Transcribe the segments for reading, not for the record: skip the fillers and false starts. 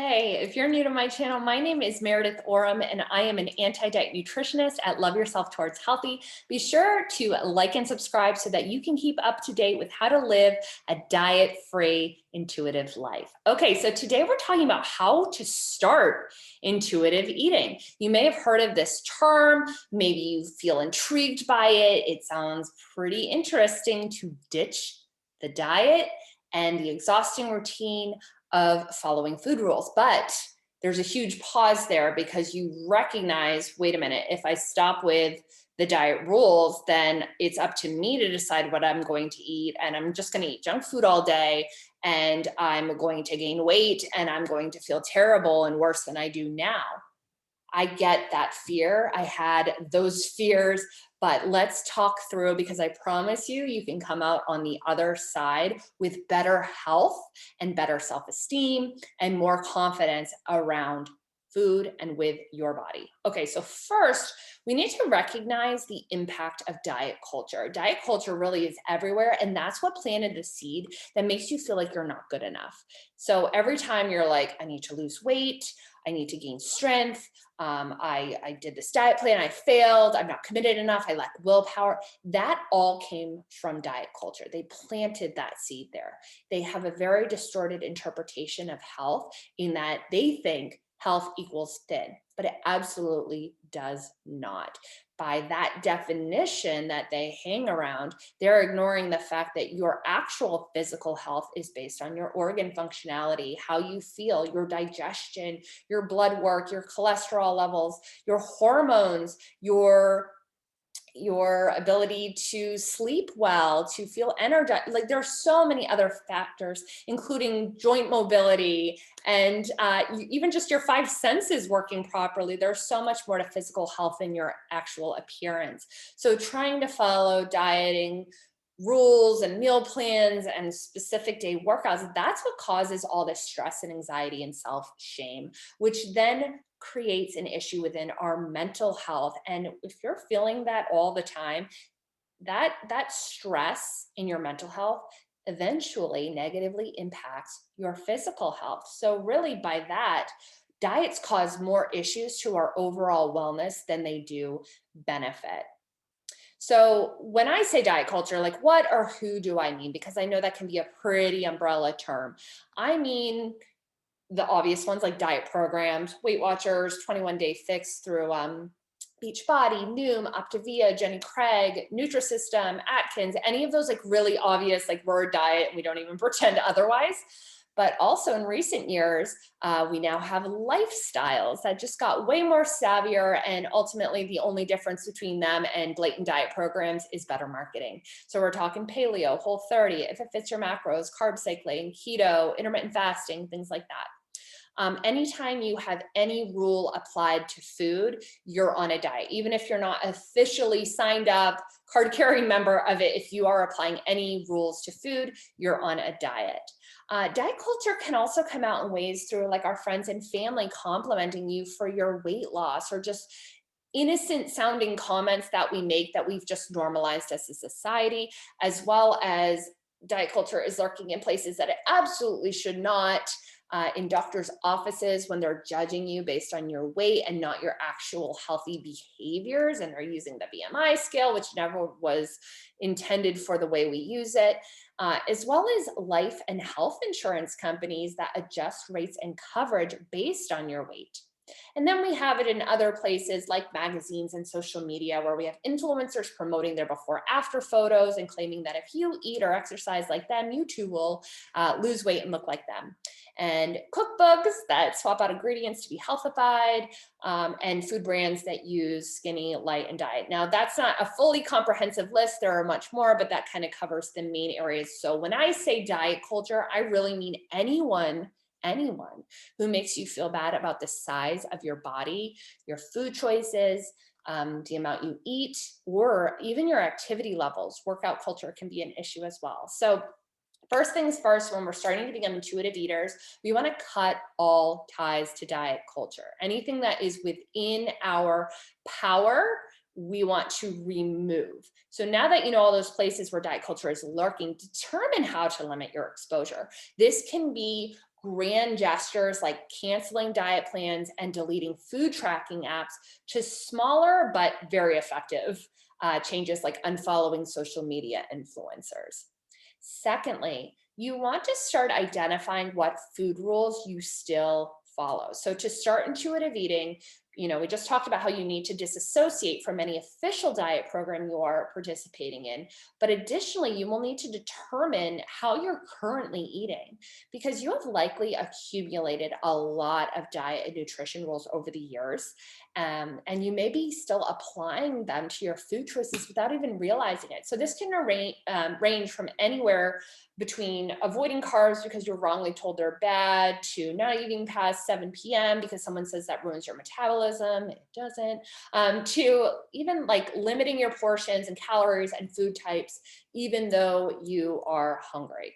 Hey, if you're new to my channel, my name is Meredith Oram, and I am an anti-diet nutritionist at Love Yourself Towards Healthy. Be sure to like and subscribe so that you can keep up to date with how to live a diet-free, intuitive life. Okay, so today we're talking about how to start intuitive eating. You may have heard of this term, maybe you feel intrigued by it. It sounds pretty interesting to ditch the diet and the exhausting routine of following food rules. But there's a huge pause there because you recognize, wait a minute, if I stop with the diet rules, then it's up to me to decide what I'm going to eat. And I'm just going to eat junk food all day. And I'm going to gain weight and I'm going to feel terrible and worse than I do now. I get that fear. I had those fears, but let's talk through because I promise you, you can come out on the other side with better health and better self-esteem and more confidence around food and with your body. Okay, so first, we need to recognize the impact of diet culture. Diet culture really is everywhere, and that's what planted the seed that makes you feel like you're not good enough. So every time you're like, I need to lose weight, I need to gain strength, I did this diet plan, I failed, I'm not committed enough, I lack willpower. That all came from diet culture. They planted that seed there. They have a very distorted interpretation of health in that they think health equals thin, but it absolutely does not. By that definition that they hang around, they're ignoring the fact that your actual physical health is based on your organ functionality, how you feel, your digestion, your blood work, your cholesterol levels, your hormones, your ability to sleep well, to feel energized. Like there's so many other factors, including joint mobility and even just your five senses working properly. There's so much more to physical health than your actual appearance. So trying to follow dieting rules and meal plans and specific day workouts, that's what causes all this stress and anxiety and self-shame, which then creates an issue within our mental health. And if you're feeling that all the time, that stress in your mental health eventually negatively impacts your physical health. So really by that, diets cause more issues to our overall wellness than they do benefit. So when I say diet culture, like what or who do I mean? Because I know that can be a pretty umbrella term. I mean the obvious ones like diet programs, Weight Watchers, 21 Day Fix through Beachbody, Noom, Optavia, Jenny Craig, Nutrisystem, Atkins, any of those like really obvious like word diet, and we don't even pretend otherwise. But also in recent years, we now have lifestyles that just got way more savvier, and ultimately the only difference between them and blatant diet programs is better marketing. So we're talking paleo, Whole30, if it fits your macros, carb cycling, keto, intermittent fasting, things like that. Anytime you have any rule applied to food, you're on a diet. Even if you're not officially signed up, card carrying member of it, if you are applying any rules to food, you're on a diet. Diet culture can also come out in ways through like our friends and family complimenting you for your weight loss or just innocent sounding comments that we make that we've just normalized as a society, as well as diet culture is lurking in places that it absolutely should not, in doctors' offices when they're judging you based on your weight and not your actual healthy behaviors. And they're using the BMI scale, which never was intended for the way we use it, as well as life and health insurance companies that adjust rates and coverage based on your weight. And then we have it in other places like magazines and social media where we have influencers promoting their before after photos and claiming that if you eat or exercise like them, you too will lose weight and look like them. And cookbooks that swap out ingredients to be healthified, and food brands that use skinny, light, and diet. Now, that's not a fully comprehensive list. There are much more, but that kind of covers the main areas. So when I say diet culture, I really mean anyone who makes you feel bad about the size of your body, your food choices, the amount you eat, or even your activity levels. Workout culture can be an issue as well. So first things first, when we're starting to become intuitive eaters, we want to cut all ties to diet culture. Anything that is within our power, we want to remove. So now that you know all those places where diet culture is lurking, determine how to limit your exposure. This can be grand gestures like canceling diet plans and deleting food tracking apps to smaller but very effective changes like unfollowing social media influencers. Secondly, you want to start identifying what food rules you still follow. So to start intuitive eating, we just talked about how you need to disassociate from any official diet program you are participating in. But additionally, you will need to determine how you're currently eating because you have likely accumulated a lot of diet and nutrition rules over the years. And you may be still applying them to your food choices without even realizing it. So this can range from anywhere between avoiding carbs because you're wrongly told they're bad to not eating past 7 p.m. because someone says that ruins your metabolism. It doesn't. To even like limiting your portions and calories and food types, even though you are hungry.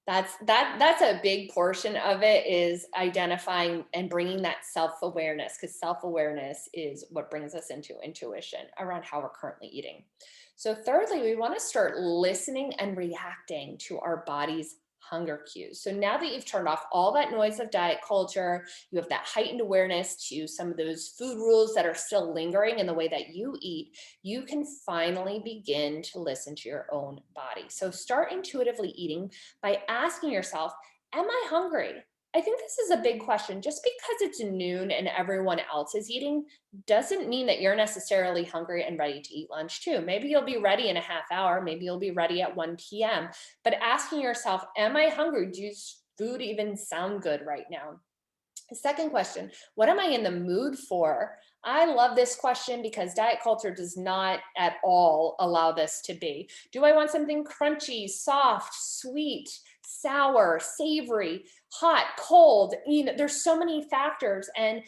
That's a big portion of it, is identifying and bringing that self-awareness, because self-awareness is what brings us into intuition around how we're currently eating. So thirdly, we want to start listening and reacting to our body's hunger cues. So now that you've turned off all that noise of diet culture, you have that heightened awareness to some of those food rules that are still lingering in the way that you eat, you can finally begin to listen to your own body. So start intuitively eating by asking yourself, am I hungry? I think this is a big question. Just because it's noon and everyone else is eating doesn't mean that you're necessarily hungry and ready to eat lunch too. Maybe you'll be ready in a half hour. Maybe you'll be ready at 1 p.m. But asking yourself, am I hungry? Does food even sound good right now? The second question, what am I in the mood for? I love this question because diet culture does not at all allow this to be. Do I want something crunchy, soft, sweet, sour, savory, hot, cold? There's so many factors. And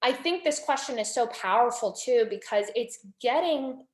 I think this question is so powerful too, because it's getting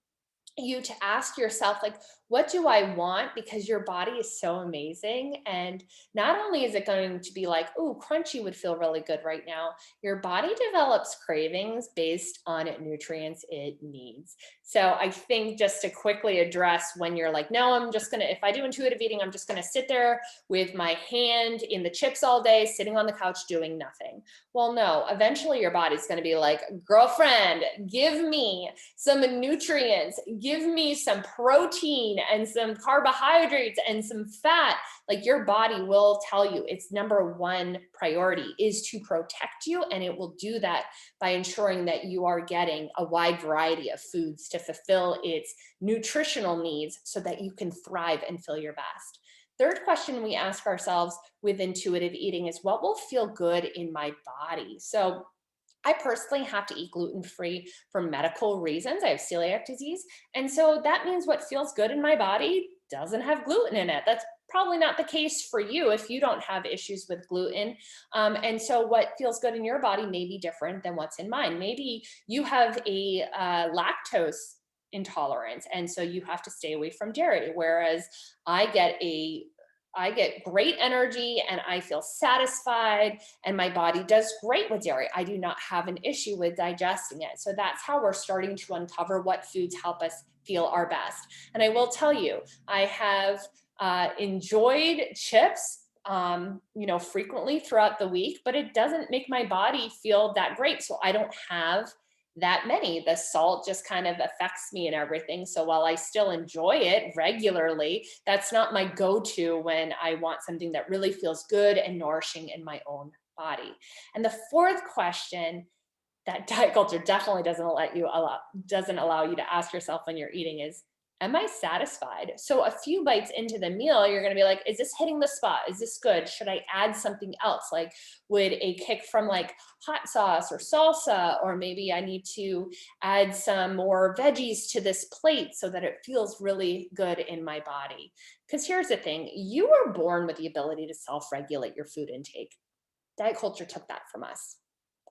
you to ask yourself, like, what do I want? Because your body is so amazing. And not only is it going to be like, oh, crunchy would feel really good right now, your body develops cravings based on nutrients it needs. So I think just to quickly address when you're like, no, I'm just gonna, if I do intuitive eating, I'm just gonna sit there with my hand in the chips all day, sitting on the couch doing nothing. Well, no, eventually your body's gonna be like, girlfriend, give me some nutrients, give me some protein and some carbohydrates and some fat. Like, your body will tell you its number one priority is to protect you. And it will do that by ensuring that you are getting a wide variety of foods to fulfill its nutritional needs so that you can thrive and feel your best. Third question we ask ourselves with intuitive eating is, what will feel good in my body? So I personally have to eat gluten-free for medical reasons. I have celiac disease. And so that means what feels good in my body doesn't have gluten in it. That's probably not the case for you if you don't have issues with gluten. And so what feels good in your body may be different than what's in mine. Maybe you have a lactose intolerance, and so you have to stay away from dairy, whereas I get a I get great energy and I feel satisfied, and my body does great with dairy. I do not have an issue with digesting it. So that's how we're starting to uncover what foods help us feel our best. And I will tell you, I have enjoyed chips frequently throughout the week, but it doesn't make my body feel that great. So I don't have that many. The salt just kind of affects me and everything. So while I still enjoy it regularly, that's not my go-to when I want something that really feels good and nourishing in my own body. And the fourth question that diet culture definitely doesn't allow you to ask yourself when you're eating is, am I satisfied? So a few bites into the meal, you're going to be like, is this hitting the spot? Is this good? Should I add something else? Like, would a kick from like hot sauce or salsa, or maybe I need to add some more veggies to this plate so that it feels really good in my body? Because here's the thing, you were born with the ability to self-regulate your food intake. Diet culture took that from us.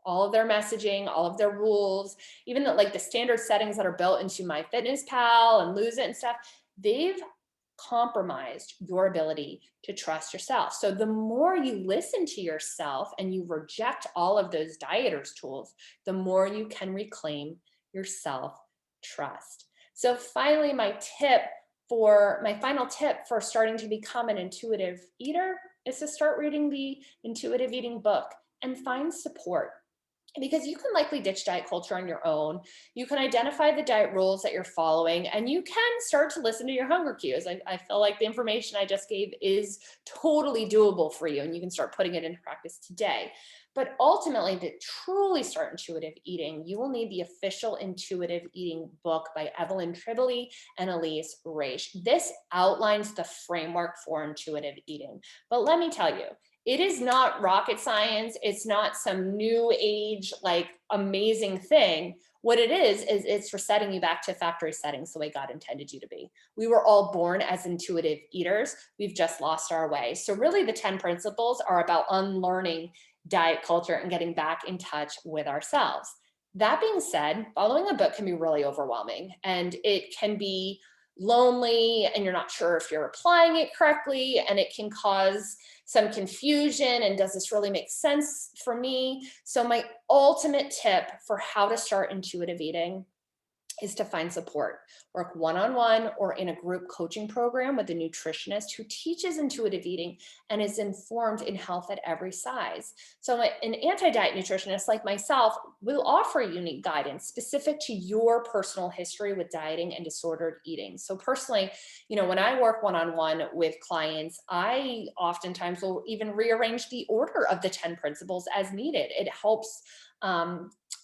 All of their messaging, all of their rules, even the standard settings that are built into MyFitnessPal and Lose It and stuff, they've compromised your ability to trust yourself. So the more you listen to yourself and you reject all of those dieters tools, the more you can reclaim your self trust. So finally, my final tip for starting to become an intuitive eater is to start reading the intuitive eating book and find support, because you can likely ditch diet culture on your own. You can identify the diet rules that you're following, and you can start to listen to your hunger cues. I feel like the information I just gave is totally doable for you, and you can start putting it into practice today. But ultimately, to truly start intuitive eating, you will need the official intuitive eating book by Evelyn Tribole and Elise Reich. This outlines the framework for intuitive eating. But let me tell you, it is not rocket science. It's not some new age, like amazing thing. What it is it's resetting you back to factory settings the way God intended you to be. We were all born as intuitive eaters. We've just lost our way. So really the 10 principles are about unlearning diet culture and getting back in touch with ourselves. That being said, following a book can be really overwhelming, and it can be lonely, and you're not sure if you're applying it correctly, and it can cause some confusion, and does this really make sense for me? So my ultimate tip for how to start intuitive eating is to find support. Work one-on-one or in a group coaching program with a nutritionist who teaches intuitive eating and is informed in health at every size. So an anti-diet nutritionist like myself will offer unique guidance specific to your personal history with dieting and disordered eating. So personally, when I work one-on-one with clients, I oftentimes will even rearrange the order of the 10 principles as needed. It helps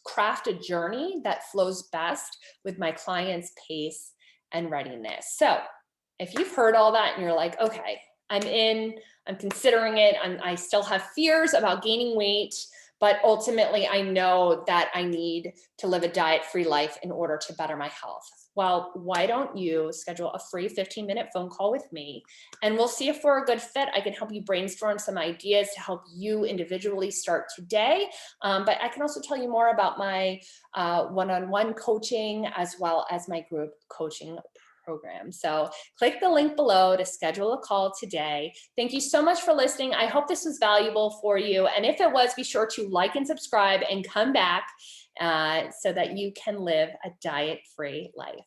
craft a journey that flows best with my client's pace and readiness. So if you've heard all that and you're like, okay, I'm considering it, I still have fears about gaining weight, but ultimately I know that I need to live a diet-free life in order to better my health. Well, why don't you schedule a free 15-minute phone call with me, and we'll see if we're a good fit. I can help you brainstorm some ideas to help you individually start today. But I can also tell you more about my one-on-one coaching as well as my group coaching program. So click the link below to schedule a call today. Thank you so much for listening. I hope this was valuable for you. And if it was, be sure to like and subscribe and come back so that you can live a diet-free life.